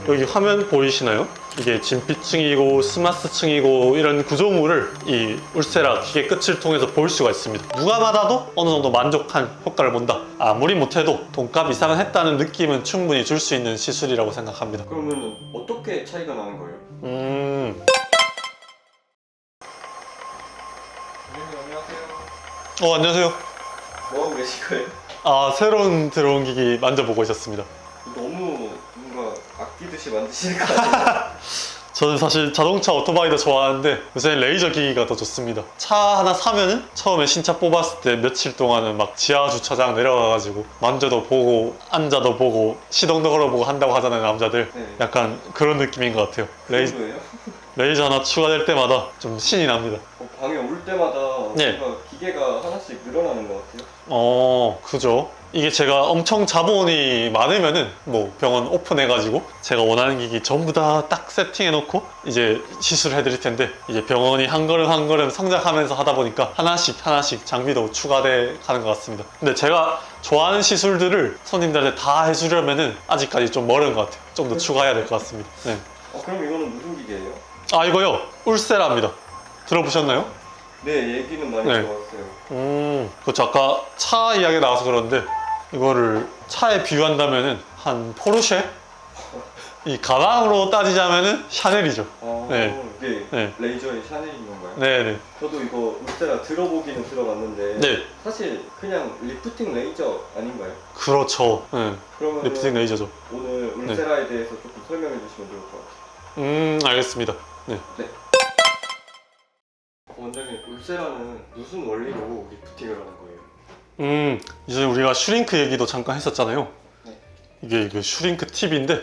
여기 화면 보이시나요? 이게 진피층이고 스마스층이고 이런 구조물을 이 울세라 기계 끝을 통해서 볼 수가 있습니다. 누가 받아도 어느 정도 만족한 효과를 본다. 아무리 못해도 돈값 이상은 했다는 느낌은 충분히 줄 수 있는 시술이라고 생각합니다. 그러면 어떻게 차이가 나는 거예요? 안녕하세요. 안녕하세요. 뭐하고 계신 거예요? 새로운 들어온 기기 만져보고 있었습니다. 너무 뭔가 아끼듯이 만드시는 거 아니에요? 저는 사실 자동차 오토바이도 좋아하는데 요새는 레이저 기기가 더 좋습니다. 차 하나 사면은 처음에 신차 뽑았을 때 며칠 동안은 막 지하 주차장 내려가가지고 만져도 보고 앉아도 보고 시동도 걸어보고 한다고 하잖아요, 남자들. 네. 약간 그런 느낌인 것 같아요. 정도예요? 레이저 하나 추가될 때마다 좀 신이 납니다. 방에 올 때마다 네. 뭔가 기계가 하나씩 늘어나는 것 같아요. 그죠. 이게 제가 엄청 자본이 많으면은 뭐 병원 오픈해가지고 제가 원하는 기기 전부 다 딱 세팅해놓고 이제 시술을 해드릴 텐데, 이제 병원이 한 걸음 한 걸음 성장하면서 하다 보니까 하나씩 장비도 추가돼 가는 것 같습니다. 근데 제가 좋아하는 시술들을 손님들한테 다 해주려면은 아직까지 좀 멀은 것 같아요. 좀 더 추가해야 될 것 같습니다. 네. 그럼 이거는 무슨 기계예요? 이거요, 울세라입니다. 들어보셨나요? 네, 얘기는 많이 네. 들어봤어요. 그렇죠. 아까 차 이야기 나와서 그런데 이거를 차에 비유한다면은 한 포르쉐? 이 가방으로 따지자면은 샤넬이죠. 네. 이게 네. 레이저의 샤넬인 건가요? 네네. 저도 이거 울세라 들어보기는 들어봤는데 네. 사실 그냥 리프팅 레이저 아닌가요? 그렇죠. 네. 그러면 리프팅 레이저죠. 오늘 울세라에 대해서 조금 설명해 주시면 좋을 것 같아요. 알겠습니다. 네. 네. 원장님, 울세라는 무슨 원리로 리프팅을 하는 거예요? 이제 우리가 슈링크 얘기도 잠깐 했었잖아요. 네. 이게 그 슈링크 팁인데,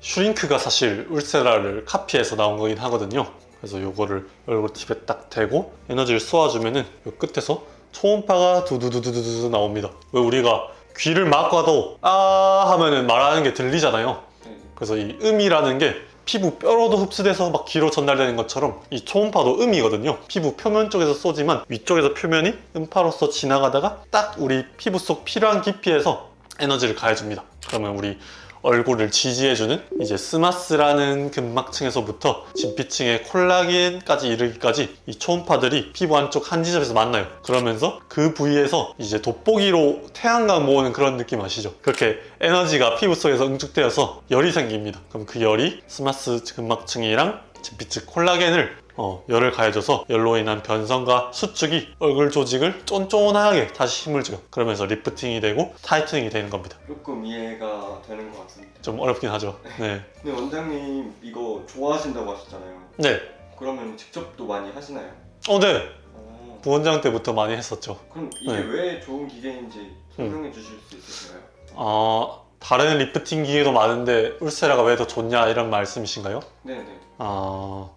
슈링크가 사실 울세라를 카피해서 나온 거긴 하거든요. 그래서 요거를 얼굴 팁에 딱 대고 에너지를 쏘아주면은 요 끝에서 초음파가 두두두두두두 나옵니다. 왜 우리가 귀를 막아도 하면은 말하는 게 들리잖아요. 네. 그래서 이 음이라는 게 피부 뼈로도 흡수돼서 막 귀로 전달되는 것처럼 이 초음파도 음이거든요. 피부 표면 쪽에서 쏘지만 위쪽에서 표면이 음파로서 지나가다가 딱 우리 피부 속 필요한 깊이에서 에너지를 가해줍니다. 그러면 우리 얼굴을 지지해주는 이제 스마스라는 근막층에서부터 진피층의 콜라겐까지 이르기까지 이 초음파들이 피부 안쪽 한 지점에서 만나요. 그러면서 그 부위에서 이제 돋보기로 태양광 모으는 그런 느낌 아시죠? 그렇게 에너지가 피부 속에서 응축되어서 열이 생깁니다. 그럼 그 열이 스마스 근막층이랑 진피층 콜라겐을 열을 가해줘서 열로 인한 변성과 수축이 얼굴 조직을 쫀쫀하게 다시 힘을 줘요. 그러면서 리프팅이 되고 타이트닝이 되는 겁니다. 조금 이해가 되는 것 같습니다. 좀 어렵긴 하죠. 네. 근데 원장님 이거 좋아하신다고 하셨잖아요. 네. 그러면 직접도 많이 하시나요? 네. 부원장 때부터 많이 했었죠. 그럼 이게 네. 왜 좋은 기계인지 설명해 주실 수 있으신가요? 다른 리프팅 기계도 많은데 울세라가 왜 더 좋냐 이런 말씀이신가요? 네네.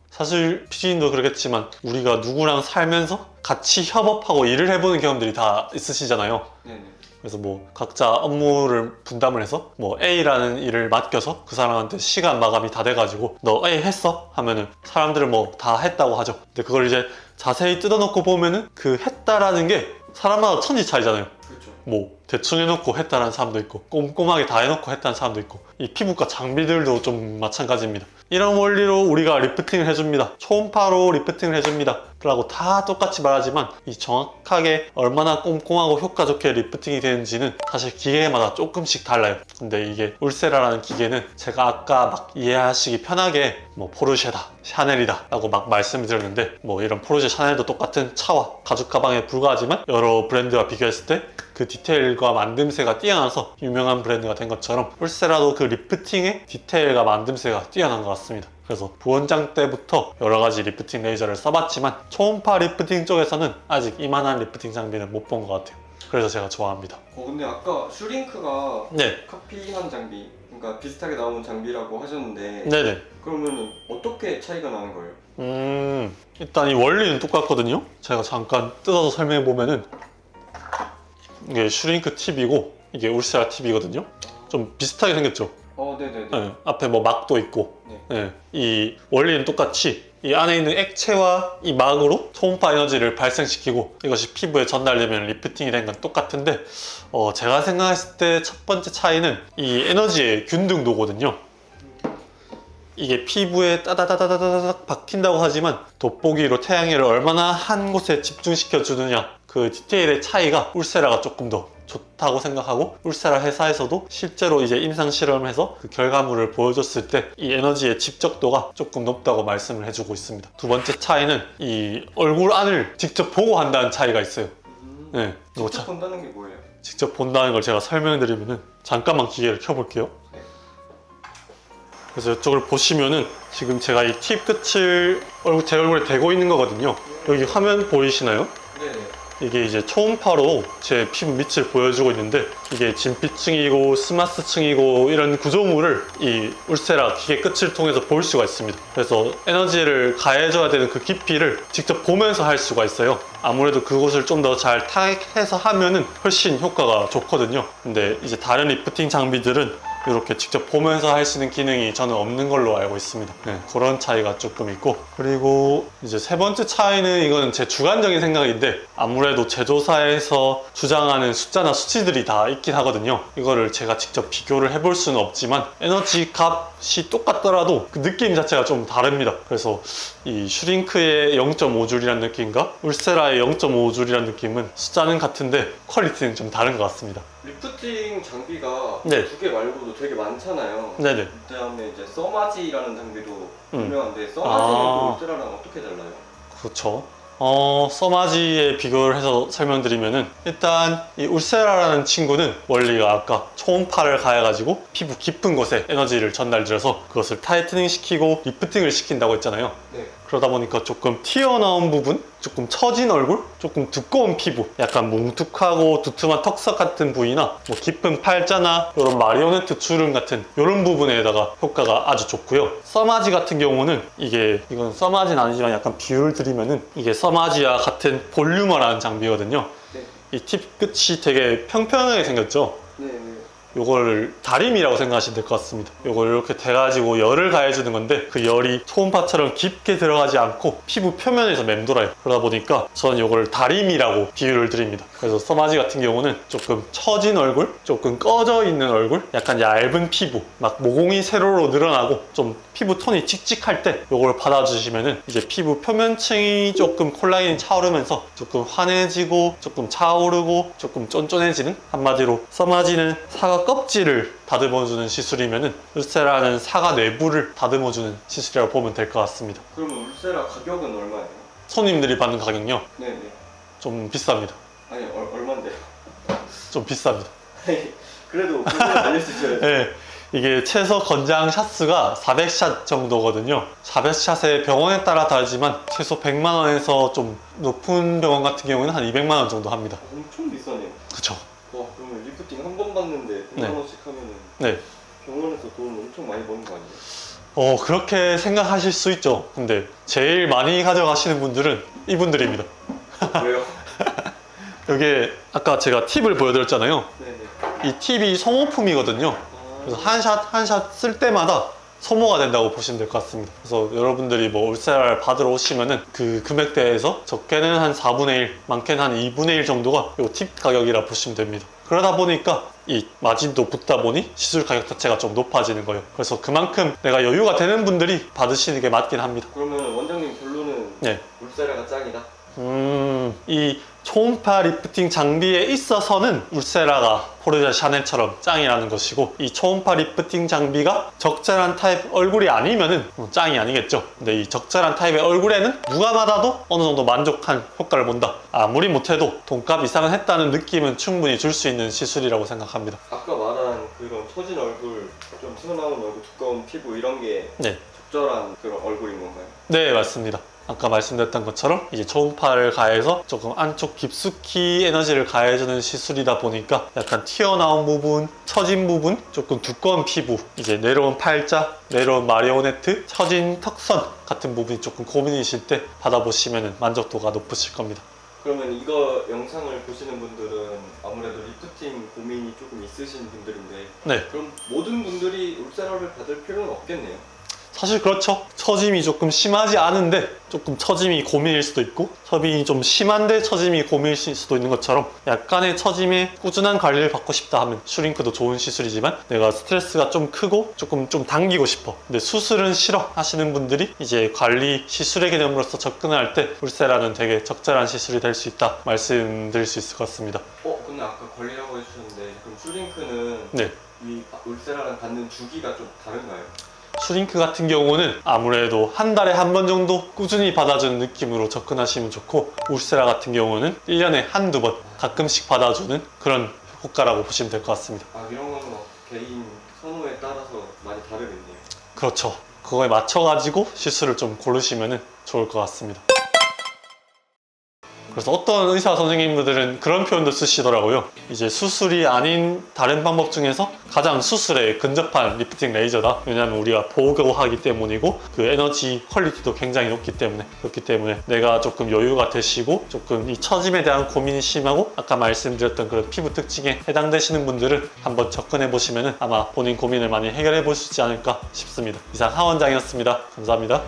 사실 피디님도 그렇겠지만 우리가 누구랑 살면서 같이 협업하고 일을 해보는 경험들이 다 있으시잖아요. 네네. 그래서 뭐 각자 업무를 분담을 해서 뭐 A라는 일을 맡겨서 그 사람한테 시간 마감이 다 돼가지고 너 A 했어? 하면은 사람들은 뭐 다 했다고 하죠. 근데 그걸 이제 자세히 뜯어놓고 보면은 그 했다라는 게 사람마다 천지 차이잖아요. 그렇죠. 뭐 대충 해놓고 했다는 사람도 있고 꼼꼼하게 다 해놓고 했다는 사람도 있고, 이 피부과 장비들도 좀 마찬가지입니다. 이런 원리로 우리가 리프팅을 해줍니다. 초음파로 리프팅을 해줍니다 라고 다 똑같이 말하지만 이 정확하게 얼마나 꼼꼼하고 효과 좋게 리프팅이 되는지는 사실 기계마다 조금씩 달라요. 근데 이게 울세라라는 기계는 제가 아까 막 이해하시기 편하게 뭐 포르쉐다, 샤넬이다 라고 막 말씀을 드렸는데, 뭐 이런 포르쉐, 샤넬도 똑같은 차와 가죽 가방에 불과하지만 여러 브랜드와 비교했을 때 그 디테일과 만듦새가 뛰어나서 유명한 브랜드가 된 것처럼 울세라도 그 리프팅의 디테일과 만듦새가 뛰어난 것 같습니다. 그래서 부원장 때부터 여러 가지 리프팅 레이저를 써봤지만 초음파 리프팅 쪽에서는 아직 이만한 리프팅 장비는 못 본 것 같아요. 그래서 제가 좋아합니다. 근데 아까 슈링크가 네. 카피한 장비, 그러니까 비슷하게 나온 장비라고 하셨는데 네네. 그러면 어떻게 차이가 나는 거예요? 일단 이 원리는 똑같거든요. 제가 잠깐 뜯어서 설명해 보면은 이게 슈링크 팁이고 이게 울세라 팁이거든요. 좀 비슷하게 생겼죠. 네네네. 네, 앞에 뭐 막도 있고. 네. 네, 이 원리는 똑같이 이 안에 있는 액체와 이 막으로 초음파 에너지를 발생시키고 이것이 피부에 전달되면 리프팅이 된 건 똑같은데, 제가 생각했을 때 첫 번째 차이는 이 에너지의 균등도거든요. 이게 피부에 따다다다다닥 박힌다고 하지만 돋보기로 태양열을 얼마나 한 곳에 집중시켜 주느냐, 그 디테일의 차이가 울세라가 조금 더 좋다고 생각하고, 울세라 회사에서도 실제로 이제 임상 실험해서 그 결과물을 보여줬을 때 이 에너지의 집적도가 조금 높다고 말씀을 해주고 있습니다. 두 번째 차이는 이 얼굴 안을 직접 보고 한다는 차이가 있어요. 네, 이거 직접 본다는 게 뭐예요? 직접 본다는 걸 제가 설명드리면은, 잠깐만 기계를 켜볼게요. 그래서 이쪽을 보시면은 지금 제가 이 팁 끝을 제 얼굴에 대고 있는 거거든요. 여기 화면 보이시나요? 네네. 이게 이제 초음파로 제 피부 밑을 보여주고 있는데, 이게 진피층이고 스마스층이고 이런 구조물을 이 울세라 기계 끝을 통해서 볼 수가 있습니다. 그래서 에너지를 가해줘야 되는 그 깊이를 직접 보면서 할 수가 있어요. 아무래도 그곳을 좀 더 잘 타겟해서 하면은 훨씬 효과가 좋거든요. 근데 이제 다른 리프팅 장비들은 이렇게 직접 보면서 할 수 있는 기능이 저는 없는 걸로 알고 있습니다. 네, 그런 차이가 조금 있고, 그리고 이제 세 번째 차이는, 이건 제 주관적인 생각인데, 아무래도 제조사에서 주장하는 숫자나 수치들이 다 있긴 하거든요. 이거를 제가 직접 비교를 해볼 수는 없지만 에너지 값이 똑같더라도 그 느낌 자체가 좀 다릅니다. 그래서 이 슈링크의 0.5줄이라는 느낌과 울세라의 0.5줄이라는 느낌은 숫자는 같은데 퀄리티는 좀 다른 것 같습니다. 리프팅 장비가 네. 두 개 말고도 되게 많잖아요. 네네. 그다음에 이제 써마지라는 장비도 음. 유명한데, 써마지는 아. 또 울세라랑 어떻게 달라요? 그렇죠. 써마지에 비교를 해서 설명드리면은, 일단 이 울세라라는 친구는 원리가 아까 초음파를 가해가지고 피부 깊은 곳에 에너지를 전달드려서 그것을 타이트닝 시키고 리프팅을 시킨다고 했잖아요. 네. 그러다 보니까 조금 튀어나온 부분, 조금 처진 얼굴, 조금 두꺼운 피부, 약간 뭉툭하고 두툼한 턱살 같은 부위나 뭐 깊은 팔자나 이런 마리오네트 주름 같은 이런 부분에다가 효과가 아주 좋고요. 써마지 같은 경우는, 이건 써마지는 아니지만 약간 비율을 드리면은, 이게 써마지와 같은 볼륨어라는 장비거든요. 네. 이 팁 끝이 되게 평평하게 생겼죠. 네. 요걸 다림이라고 생각하시면 될 것 같습니다. 요걸 이렇게 대가지고 열을 가해주는 건데, 그 열이 초음파처럼 깊게 들어가지 않고 피부 표면에서 맴돌아요. 그러다 보니까 저는 요걸 다림이라고 비유를 드립니다. 그래서 써마지 같은 경우는 조금 처진 얼굴, 조금 꺼져 있는 얼굴, 약간 얇은 피부, 막 모공이 세로로 늘어나고 좀 피부 톤이 칙칙할 때 요걸 받아주시면은 이제 피부 표면층이 조금 콜라겐이 차오르면서 조금 환해지고 조금 차오르고 조금 쫀쫀해지는, 한마디로 써마지는 사과 껍질을 다듬어주는 시술이면은 울세라는 사과 내부를 다듬어주는 시술이라고 보면 될 것 같습니다. 그러면 울세라 가격은 얼마예요? 손님들이 받는 가격요? 네네. 좀 비쌉니다. 아니 얼마인데요? 좀 비쌉니다. 그래도 그걸 알려주셔야죠. 네, 이게 최소 권장 샷수가 400샷 정도거든요. 400샷의 병원에 따라 다르지만 최소 100만 원에서 좀 높은 병원 같은 경우는 한 200만 원 정도 합니다. 엄청 비싸네요. 그쵸? 와, 그러면 리프팅 한 번 받는데 100만 네. 원씩 하면은 네. 병원에서 돈 엄청 많이 버는 거 아니에요? 그렇게 생각하실 수 있죠. 근데 제일 많이 가져가시는 분들은 이분들입니다. 왜요? 이게 아까 제가 팁을 보여드렸잖아요. 네네. 이 팁이 소모품이거든요. 그래서 한 샷 쓸 때마다 소모가 된다고 보시면 될 것 같습니다. 그래서 여러분들이 뭐 울세라를 받으러 오시면은 그 금액대에서 적게는 한 4분의 1, 많게는 한 2분의 1 정도가 이 팁 가격이라 보시면 됩니다. 그러다 보니까 이 마진도 붙다 보니 시술 가격 자체가 좀 높아지는 거예요. 그래서 그만큼 내가 여유가 되는 분들이 받으시는 게 맞긴 합니다. 그러면 원장님 결론은 네. 울세라가 짱이다? 이 초음파 리프팅 장비에 있어서는 울세라가 포르쉐 샤넬처럼 짱이라는 것이고, 이 초음파 리프팅 장비가 적절한 타입 얼굴이 아니면은 짱이 아니겠죠. 근데 이 적절한 타입의 얼굴에는 누가 받아도 어느 정도 만족한 효과를 본다. 아무리 못해도 돈값 이상은 했다는 느낌은 충분히 줄 수 있는 시술이라고 생각합니다. 아까 말한 그런 처진 얼굴, 좀 튀어나온 얼굴, 두꺼운 피부 이런 게 네, 적절한 그런 얼굴인 건가요? 네, 맞습니다. 아까 말씀드렸던 것처럼 이제 초음파를 가해서 조금 안쪽 깊숙이 에너지를 가해주는 시술이다 보니까 약간 튀어나온 부분, 처진 부분, 조금 두꺼운 피부, 이제 내려온 팔자, 내려온 마리오네트, 처진 턱선 같은 부분이 조금 고민이실 때 받아보시면 만족도가 높으실 겁니다. 그러면 이거 영상을 보시는 분들은 아무래도 리프팅 고민이 조금 있으신 분들인데, 네, 그럼 모든 분들이 울세라를 받을 필요는 없겠네요? 사실 그렇죠. 처짐이 조금 심하지 않은데 조금 처짐이 고민일 수도 있고, 처짐이 좀 심한데 처짐이 고민일 수도 있는 것처럼 약간의 처짐에 꾸준한 관리를 받고 싶다 하면 슈링크도 좋은 시술이지만, 내가 스트레스가 좀 크고 조금 당기고 싶어, 근데 수술은 싫어 하시는 분들이 이제 관리 시술의 개념으로서 접근할 때 울세라는 되게 적절한 시술이 될 수 있다 말씀드릴 수 있을 것 같습니다. 근데 아까 관리라고 해주셨는데 그럼 슈링크는 네. 이 울세라랑 받는 주기가 좀 다른가요? 슈링크 같은 경우는 아무래도 한 달에 한 번 정도 꾸준히 받아주는 느낌으로 접근하시면 좋고, 울세라 같은 경우는 1년에 한두 번 가끔씩 받아주는 그런 효과라고 보시면 될 것 같습니다. 이런 거는 개인 선호에 따라서 많이 다르겠네요. 그렇죠. 그거에 맞춰가지고 시술을 좀 고르시면 좋을 것 같습니다. 그래서 어떤 의사 선생님들은 그런 표현도 쓰시더라고요. 이제 수술이 아닌 다른 방법 중에서 가장 수술에 근접한 리프팅 레이저다. 왜냐하면 우리가 보호하기 때문이고, 그 에너지 퀄리티도 굉장히 높기 때문에, 그렇기 때문에 내가 조금 여유가 되시고 조금 이 처짐에 대한 고민이 심하고 아까 말씀드렸던 그런 피부 특징에 해당되시는 분들은 한번 접근해 보시면 아마 본인 고민을 많이 해결해 보시지 않을까 싶습니다. 이상 하원장이었습니다. 감사합니다.